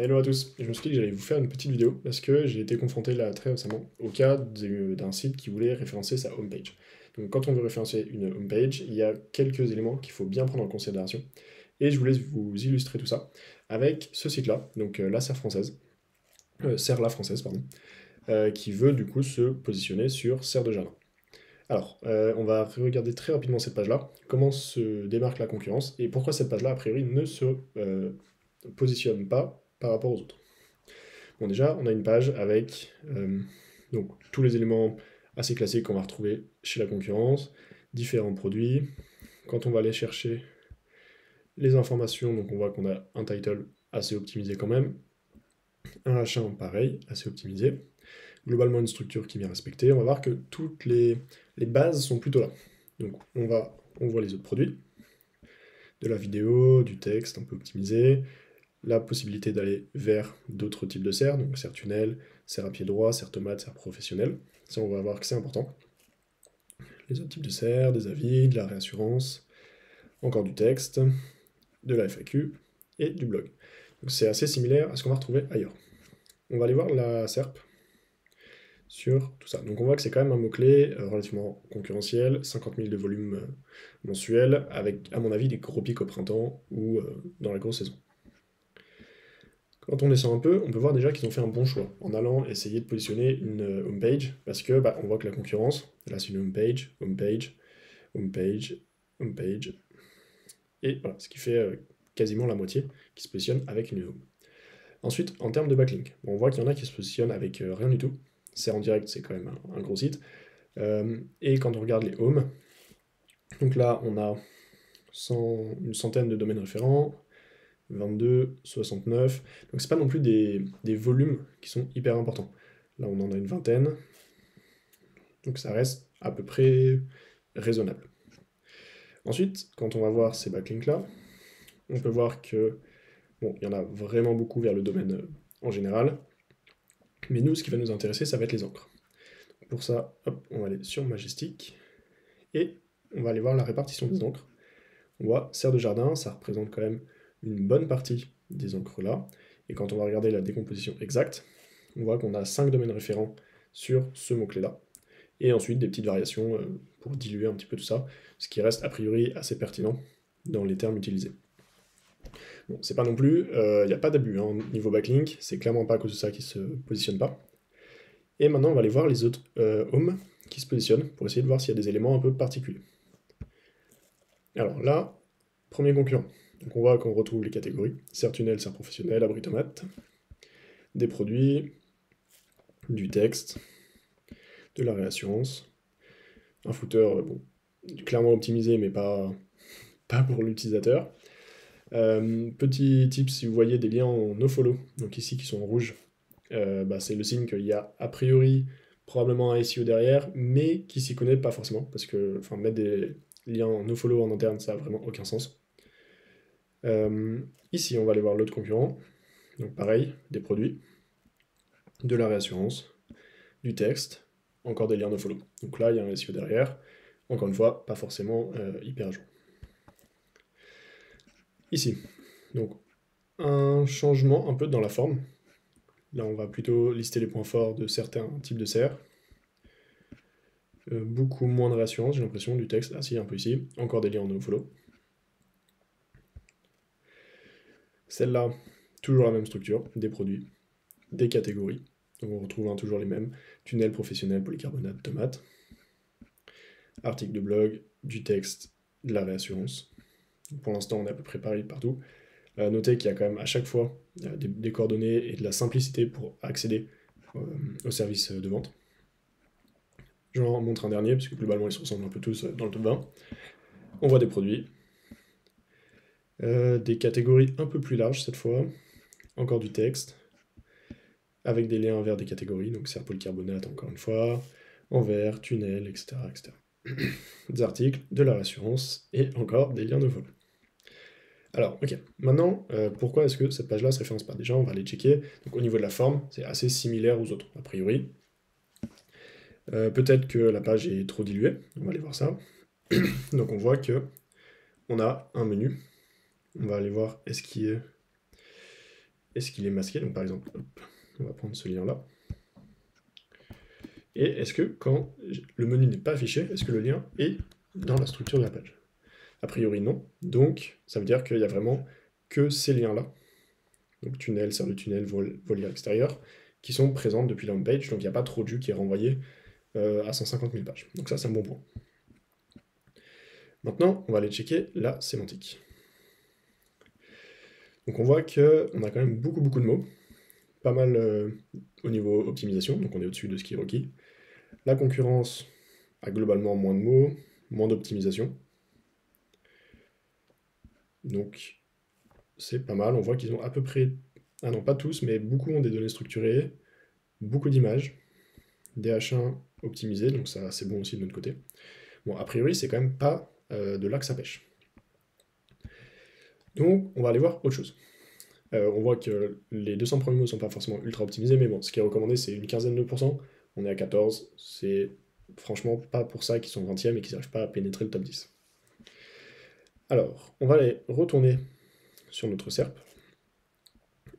Hello à tous, je me suis dit que j'allais vous faire une petite vidéo parce que j'ai été confronté là très récemment au cas d'un site qui voulait référencer sa homepage. Donc quand on veut référencer une homepage, il y a quelques éléments qu'il faut bien prendre en considération et je voulais vous illustrer tout ça avec ce site-là, donc la Serre française, Serre la française, pardon, qui veut du coup se positionner sur Serre de Jardin. Alors, on va regarder très rapidement cette page-là, comment se démarque la concurrence et pourquoi cette page-là, a priori, ne se positionne pas par rapport aux autres. Bon, déjà, on a une page avec donc, tous les éléments assez classiques qu'on va retrouver chez la concurrence, différents produits. Quand on va aller chercher les informations, donc on voit qu'on a un title assez optimisé quand même, un H1 pareil, assez optimisé, globalement une structure qui est bien respectée. On va voir que toutes les bases sont plutôt là. Donc on voit les autres produits, de la vidéo, du texte un peu optimisé, la possibilité d'aller vers d'autres types de serres, donc serre tunnel, serre à pied droit, serre tomate, serre professionnelle. Ça, on va voir que c'est important. Les autres types de serres, des avis, de la réassurance, encore du texte, de la FAQ et du blog. Donc c'est assez similaire à ce qu'on va retrouver ailleurs. On va aller voir la SERP sur tout ça. Donc on voit que c'est quand même un mot-clé relativement concurrentiel, 50 000 de volume mensuel, avec à mon avis des gros pics au printemps ou dans la grosse saison. Quand on descend un peu, on peut voir déjà qu'ils ont fait un bon choix en allant essayer de positionner une homepage, parce que on voit que la concurrence, là c'est une homepage, homepage, homepage, homepage, et voilà, ce qui fait quasiment la moitié qui se positionne avec une home. Ensuite, en termes de backlink, on voit qu'il y en a qui se positionnent avec rien du tout. C'est en direct, c'est quand même un gros site. Et quand on regarde les homes, donc là on a une centaine de domaines référents, 22, 69. Donc c'est pas non plus des volumes qui sont hyper importants. Là on en a une vingtaine. Donc ça reste à peu près raisonnable. Ensuite, quand on va voir ces backlinks là, on peut voir que bon, il y en a vraiment beaucoup vers le domaine en général. Mais nous, ce qui va nous intéresser, ça va être les encres. Pour ça, hop, on va aller sur Majestic et on va aller voir la répartition des encres. On voit serre de jardin, ça représente quand même une bonne partie des encres là. Et quand on va regarder la décomposition exacte, on voit qu'on a 5 domaines référents sur ce mot-clé là. Et ensuite des petites variations pour diluer un petit peu tout ça, ce qui reste a priori assez pertinent dans les termes utilisés. Bon, c'est pas non plus, il n'y a pas d'abus hein, niveau backlink, c'est clairement pas à cause de ça qu'ils se positionnent pas. Et maintenant on va aller voir les autres homes qui se positionnent pour essayer de voir s'il y a des éléments un peu particuliers. Alors là, premier concurrent. Donc on voit qu'on retrouve les catégories, serre tunnel, serre professionnelle, abri tomate, des produits, du texte, de la réassurance, un footer bon, clairement optimisé mais pas pour l'utilisateur. Petit tip, si vous voyez des liens en nofollow, donc ici qui sont en rouge, c'est le signe qu'il y a a priori probablement un SEO derrière, mais qui s'y connaît pas forcément, parce que mettre des liens en nofollow en interne, ça n'a vraiment aucun sens. Ici, on va aller voir l'autre concurrent, donc pareil, des produits, de la réassurance, du texte, encore des liens nofollow. Donc là, il y a un SEO derrière, encore une fois, pas forcément hyper à jour. Ici, donc un changement un peu dans la forme. Là, on va plutôt lister les points forts de certains types de serres. Beaucoup moins de réassurance, j'ai l'impression, du texte. Ah si, un peu ici. Encore des liens en nofollow. Celle-là, toujours la même structure, des produits, des catégories. Donc on retrouve toujours les mêmes. Tunnel professionnel, polycarbonate, tomate. Article de blog, du texte, de la réassurance. Pour l'instant, on est à peu près pareil partout. Notez qu'il y a quand même à chaque fois des coordonnées et de la simplicité pour accéder au service de vente. J'en montre un dernier, parce que globalement ils se ressemblent un peu tous dans le top 20. On voit des produits, des catégories un peu plus larges cette fois, encore du texte, avec des liens vers des catégories, donc serre polycarbonate encore une fois, en vert, tunnel, etc. etc. Des articles, de la réassurance, et encore des liens de vol. Alors, ok, maintenant, pourquoi est-ce que cette page-là se référence pas? Déjà, on va aller checker. Donc, au niveau de la forme, c'est assez similaire aux autres, a priori. Peut-être que la page est trop diluée, on va aller voir ça. Donc, on voit que on a un menu. On va aller voir est-ce qu'il est-ce qu'il est masqué? Donc par exemple, hop, on va prendre ce lien-là. Et est-ce que quand le menu n'est pas affiché, est-ce que le lien est dans la structure de la page? A priori non, donc ça veut dire qu'il y a vraiment que ces liens-là, donc tunnel, serre de tunnel, volière extérieure, qui sont présentes depuis la homepage, donc il n'y a pas trop de jus qui est renvoyé à 150 000 pages. Donc ça, c'est un bon point. Maintenant, on va aller checker la sémantique. Donc on voit qu'on a quand même beaucoup de mots, pas mal au niveau optimisation, donc on est au-dessus de ce qui est requis. La concurrence a globalement moins de mots, moins d'optimisation. Donc c'est pas mal, on voit qu'ils ont à peu près, ah non pas tous, mais beaucoup ont des données structurées, beaucoup d'images, des H1 optimisés, donc ça c'est bon aussi de notre côté. Bon, a priori c'est quand même pas de là que ça pêche. Donc on va aller voir autre chose. On voit que les 200 premiers mots ne sont pas forcément ultra optimisés, mais bon, ce qui est recommandé c'est une quinzaine de pourcents, on est à 14, c'est franchement pas pour ça qu'ils sont 20e et qu'ils n'arrivent pas à pénétrer le top 10. Alors, on va aller retourner sur notre SERP,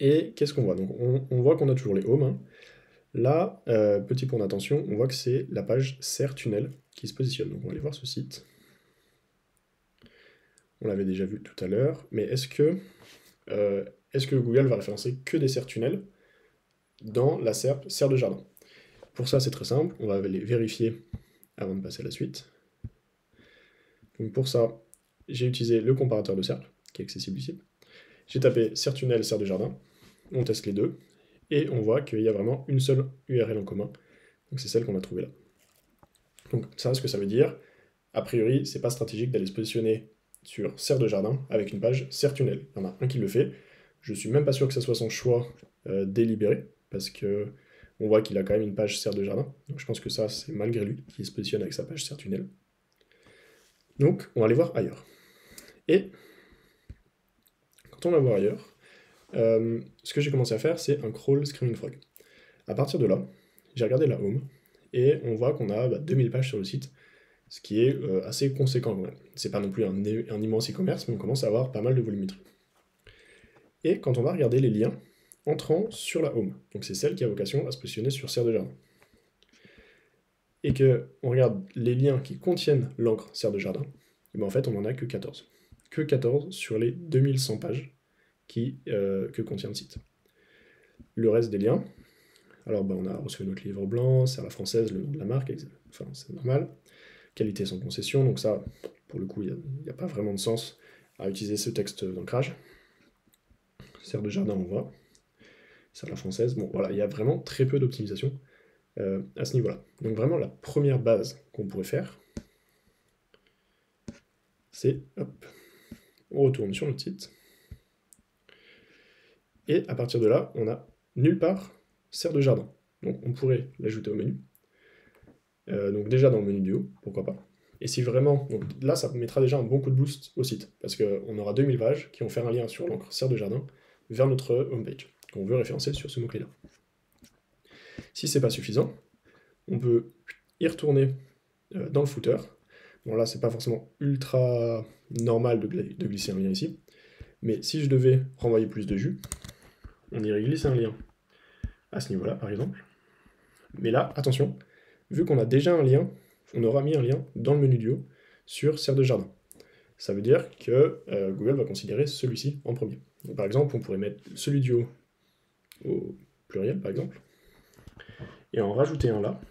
et qu'est-ce qu'on voit? Donc on voit qu'on a toujours les homes, hein. Là, petit point d'attention, on voit que c'est la page SER tunnel qui se positionne. Donc on va aller voir ce site. On l'avait déjà vu tout à l'heure, mais est-ce que Google va référencer que des SER tunnels dans la SERP serre de jardin? Pour ça, c'est très simple, on va aller vérifier avant de passer à la suite. Donc pour ça, j'ai utilisé le comparateur de SERP, qui est accessible ici. J'ai tapé SER tunnel, serre de jardin, on teste les deux, et on voit qu'il y a vraiment une seule URL en commun. Donc c'est celle qu'on a trouvée là. Donc ça, ce que ça veut dire, a priori, c'est pas stratégique d'aller se positionner sur serre de jardin avec une page serre tunnel. Il y en a un qui le fait. Je suis même pas sûr que ça soit son choix délibéré, parce que on voit qu'il a quand même une page serre de jardin. Donc je pense que ça, c'est malgré lui qui se positionne avec sa page serre tunnel. Donc on va aller voir ailleurs. Et quand on va voir ailleurs, ce que j'ai commencé à faire, c'est un crawl Screaming Frog. À partir de là, j'ai regardé la home, et on voit qu'on a 2000 pages sur le site, ce qui est assez conséquent quand même. C'est pas non plus un immense e-commerce, mais on commence à avoir pas mal de volumétrie. Et quand on va regarder les liens entrant sur la home, donc c'est celle qui a vocation à se positionner sur serre de jardin, et qu'on regarde les liens qui contiennent l'encre serre de jardin, et ben en fait on n'en a que 14. Que 14 sur les 2100 pages que contient le site. Le reste des liens, alors on a reçu notre livre blanc, c'est à la française, le nom de la marque, enfin c'est normal. Qualité sans concession, donc ça, pour le coup, il n'y a pas vraiment de sens à utiliser ce texte d'ancrage. Serre de jardin, on voit. C'est à la française. Bon, voilà, il y a vraiment très peu d'optimisation à ce niveau-là. Donc vraiment, la première base qu'on pourrait faire, c'est, hop, on retourne sur notre site. Et à partir de là, on a nulle part serre de jardin. Donc on pourrait l'ajouter au menu. Donc déjà dans le menu du haut, pourquoi pas. Et si vraiment, donc là ça mettra déjà un bon coup de boost au site, parce qu'on aura 2000 pages qui vont faire un lien sur l'encre serre de jardin vers notre homepage, qu'on veut référencer sur ce mot-clé là. Si c'est pas suffisant, on peut y retourner dans le footer. Bon là c'est pas forcément ultra normal de glisser un lien ici, mais si je devais renvoyer plus de jus, on irait glisser un lien à ce niveau-là par exemple. Mais là, attention, vu qu'on a déjà un lien, on aura mis un lien dans le menu du haut sur serre de jardin. Ça veut dire que Google va considérer celui-ci en premier. Donc, par exemple, on pourrait mettre celui du haut au pluriel, par exemple, et en rajouter un là,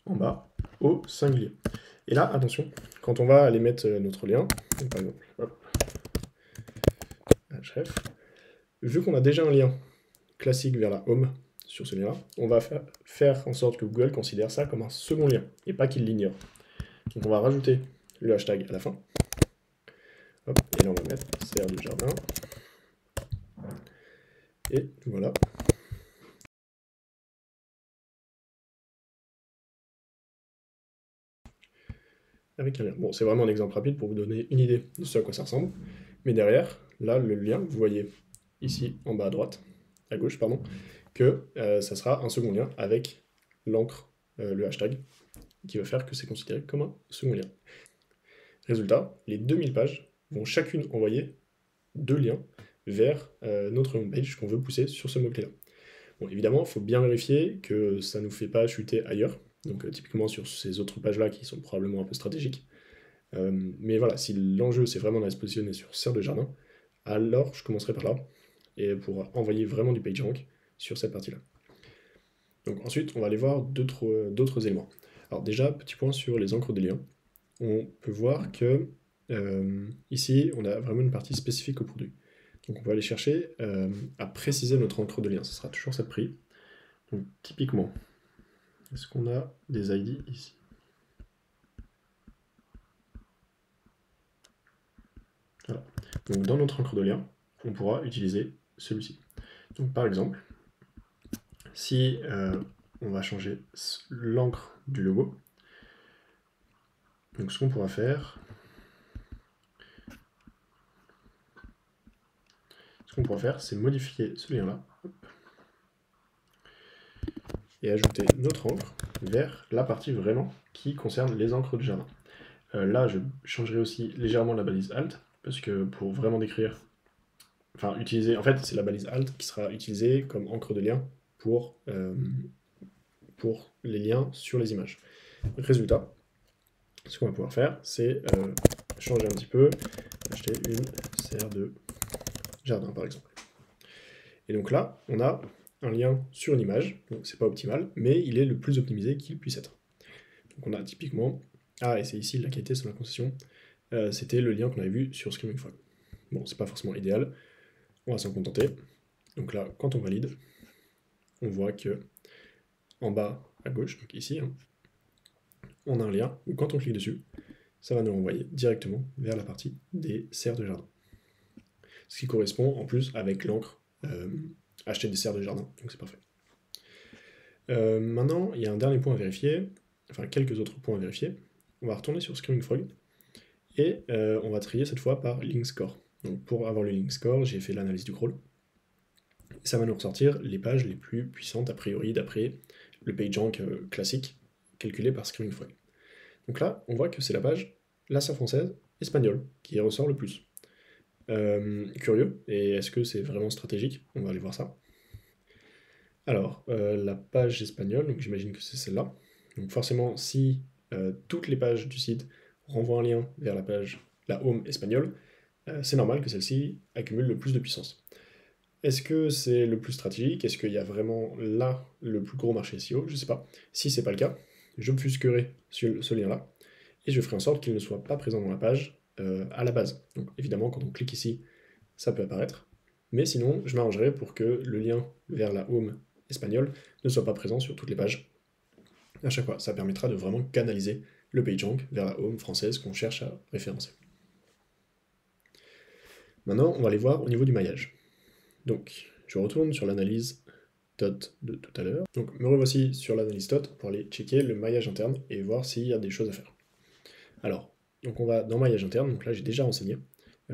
en bas, au singulier. Et là, attention, quand on va aller mettre notre lien, donc par exemple, hop, href, vu qu'on a déjà un lien classique vers la home sur ce lien-là, on va faire en sorte que Google considère ça comme un second lien, et pas qu'il l'ignore. Donc on va rajouter le hashtag à la fin. Hop, et là on va mettre serre du jardin. Et voilà. Avec un lien. Bon, c'est vraiment un exemple rapide pour vous donner une idée de ce à quoi ça ressemble. Mais derrière, là, le lien, vous voyez ici en bas à droite, à gauche, pardon, que ça sera un second lien avec l'encre, le hashtag, qui va faire que c'est considéré comme un second lien. Résultat, les 2000 pages vont chacune envoyer deux liens vers notre homepage qu'on veut pousser sur ce mot-clé-là. Bon, évidemment, il faut bien vérifier que ça ne nous fait pas chuter ailleurs, donc typiquement sur ces autres pages-là qui sont probablement un peu stratégiques. Mais voilà, si l'enjeu c'est vraiment d'aller se positionner sur serre de jardin, alors je commencerai par là, et pour envoyer vraiment du PageRank sur cette partie-là. Donc ensuite, on va aller voir d'autres éléments. Alors déjà, petit point sur les encres de liens. On peut voir que ici, on a vraiment une partie spécifique au produit. Donc on va aller chercher à préciser notre encre de lien. Ce sera toujours cette prix. Donc typiquement, est-ce qu'on a des ID ici? Voilà. Donc dans notre encre de lien, on pourra utiliser celui-ci. Donc par exemple, si on va changer l'encre du logo, donc ce qu'on pourra faire, c'est modifier ce lien-là et ajouter notre encre vers la partie vraiment qui concerne les encres du jardin. Là, je changerai aussi légèrement la balise Alt, parce que pour vraiment décrire, enfin utiliser, en fait, c'est la balise Alt qui sera utilisée comme encre de lien pour les liens sur les images. Résultat, ce qu'on va pouvoir faire, c'est changer un petit peu, acheter une serre de jardin par exemple. Et donc là, on a un lien sur une image, donc c'est pas optimal, mais il est le plus optimisé qu'il puisse être. Donc on a typiquement, et c'est ici la qualité sur la concession, c'était le lien qu'on avait vu sur Screaming Frog. Bon, c'est pas forcément idéal, on va s'en contenter. Donc là, quand on valide, on voit que en bas à gauche, donc ici, on a un lien où quand on clique dessus, ça va nous renvoyer directement vers la partie des serres de jardin. Ce qui correspond en plus avec l'encre acheter des serres de jardin, donc c'est parfait. Maintenant, il y a un dernier point à vérifier, enfin quelques autres points à vérifier. On va retourner sur Screaming Frog et on va trier cette fois par link score. Donc pour avoir le link score, j'ai fait l'analyse du crawl. Ça va nous ressortir les pages les plus puissantes a priori d'après le PageRank classique calculé par Screaming Frog. Donc là, on voit que c'est la page La Serre française espagnole qui ressort le plus. Curieux, et est-ce que c'est vraiment stratégique? On va aller voir ça. Alors, la page espagnole, donc j'imagine que c'est celle-là. Donc forcément, si toutes les pages du site renvoient un lien vers la page, la home espagnole, c'est normal que celle-ci accumule le plus de puissance. Est-ce que c'est le plus stratégique? Est-ce qu'il y a vraiment là le plus gros marché SEO? Je ne sais pas. Si c'est pas le cas, je me fusquerai sur ce lien-là et je ferai en sorte qu'il ne soit pas présent dans la page à la base. Donc évidemment, quand on clique ici, ça peut apparaître. Mais sinon, je m'arrangerai pour que le lien vers la home espagnole ne soit pas présent sur toutes les pages à chaque fois. Ça permettra de vraiment canaliser le PageRank vers la home française qu'on cherche à référencer. Maintenant, on va aller voir au niveau du maillage. Donc, je retourne sur l'analyse TOT de tout à l'heure. Donc, me revoici sur l'analyse TOT pour aller checker le maillage interne et voir s'il y a des choses à faire. Alors, donc on va dans maillage interne, donc là j'ai déjà renseigné.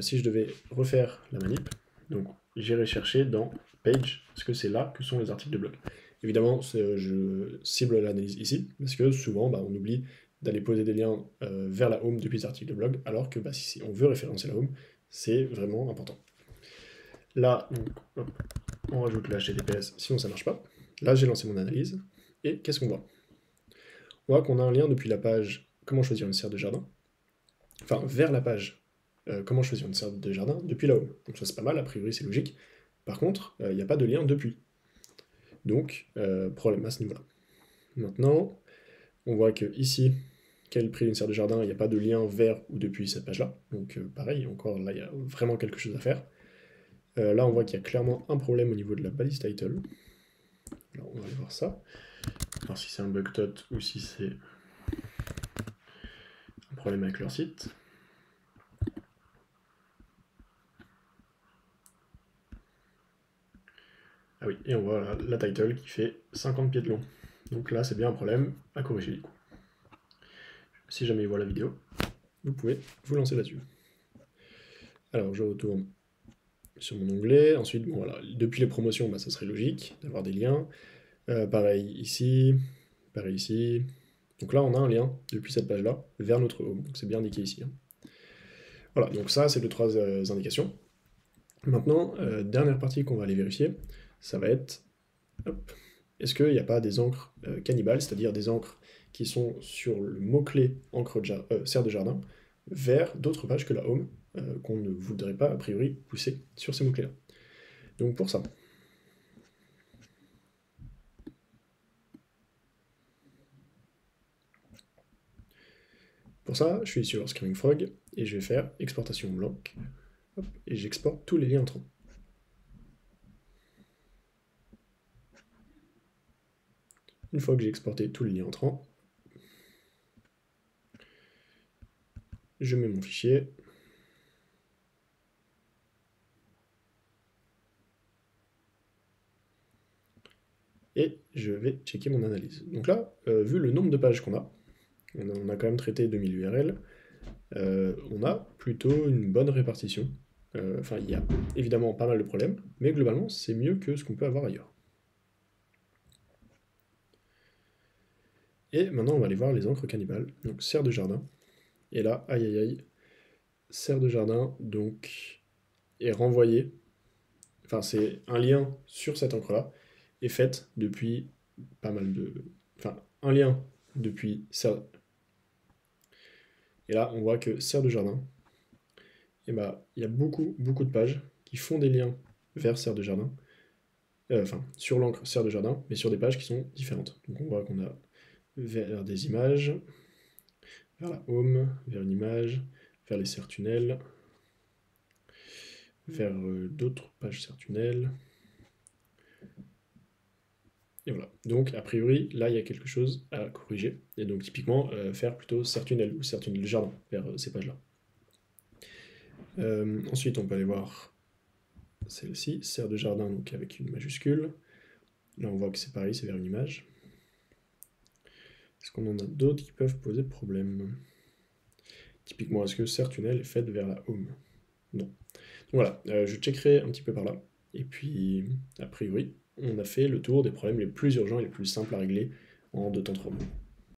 Si je devais refaire la manip, donc j'irai chercher dans Page, parce que c'est là que sont les articles de blog. Évidemment, je cible l'analyse ici, parce que souvent on oublie d'aller poser des liens vers la home depuis les articles de blog, alors que si on veut référencer la home, c'est vraiment important. Là, donc, hop, on rajoute le HTTPS, sinon ça ne marche pas. Là, j'ai lancé mon analyse, et qu'est-ce qu'on voit? On voit qu'on a un lien depuis la page Comment choisir une serre de jardin, enfin vers la page Comment choisir une serre de jardin depuis la home. Donc ça c'est pas mal, a priori c'est logique. Par contre, il n'y a pas de lien depuis. Donc, problème à ce niveau-là. Maintenant, on voit que ici, quel prix d'une serre de jardin, il n'y a pas de lien vers ou depuis cette page-là. Donc pareil, encore là, il y a vraiment quelque chose à faire. Là, on voit qu'il y a clairement un problème au niveau de la balise title. Alors, on va aller voir ça. Voir si c'est un bug tot ou si c'est un problème avec leur site. Ah oui, et on voit la title qui fait 50 pieds de long. Donc là, c'est bien un problème à corriger du coup. Si jamais il voit la vidéo, vous pouvez vous lancer là-dessus. Alors, je retourne sur mon onglet. Ensuite, bon voilà, depuis les promotions, ça serait logique d'avoir des liens. Pareil ici, pareil ici. Donc là, on a un lien depuis cette page-là vers notre home. Donc c'est bien indiqué ici. Voilà, donc ça, c'est les trois indications. Maintenant, dernière partie qu'on va aller vérifier, ça va être, est-ce qu'il n'y a pas des encres cannibales, c'est-à-dire des encres qui sont sur le mot-clé serre de jardin, vers d'autres pages que la home, qu'on ne voudrait pas a priori pousser sur ces mots-clés-là. Donc pour ça, je suis sur Screaming Frog et je vais faire exportation blanc, et j'exporte tous les liens entrants. Une fois que j'ai exporté tous les liens entrants, je mets mon fichier. Et je vais checker mon analyse. Donc là, vu le nombre de pages qu'on a, on a quand même traité 2000 URL, on a plutôt une bonne répartition. Enfin, il y a évidemment pas mal de problèmes, mais globalement, c'est mieux que ce qu'on peut avoir ailleurs. Et maintenant, on va aller voir les encres cannibales. Donc, serre de jardin. Et là, aïe aïe aïe, serre de jardin, donc, est renvoyé. Enfin, c'est un lien sur cette encre-là, est faite depuis pas mal de... Enfin, un lien depuis serre... Et là, on voit que serre de jardin, et bah, il y a beaucoup de pages qui font des liens vers serre de jardin, enfin, sur l'encre serre de jardin, mais sur des pages qui sont différentes. Donc on voit qu'on a vers des images, vers la home, vers une image, vers les serres tunnels, vers d'autres pages serres tunnels. Et voilà. Donc, a priori, là, il y a quelque chose à corriger. Et donc, typiquement, faire plutôt serre tunnel ou serre tunnel jardin vers ces pages-là. Ensuite, on peut aller voir celle-ci, serre de jardin, donc avec une majuscule. Là, on voit que c'est pareil, c'est vers une image. Est-ce qu'on en a d'autres qui peuvent poser problème? Typiquement, est-ce que serre tunnel est faite vers la home? Non. Donc voilà, je checkerai un petit peu par là. Et puis, a priori, on a fait le tour des problèmes les plus urgents et les plus simples à régler en 2 temps 3 mots.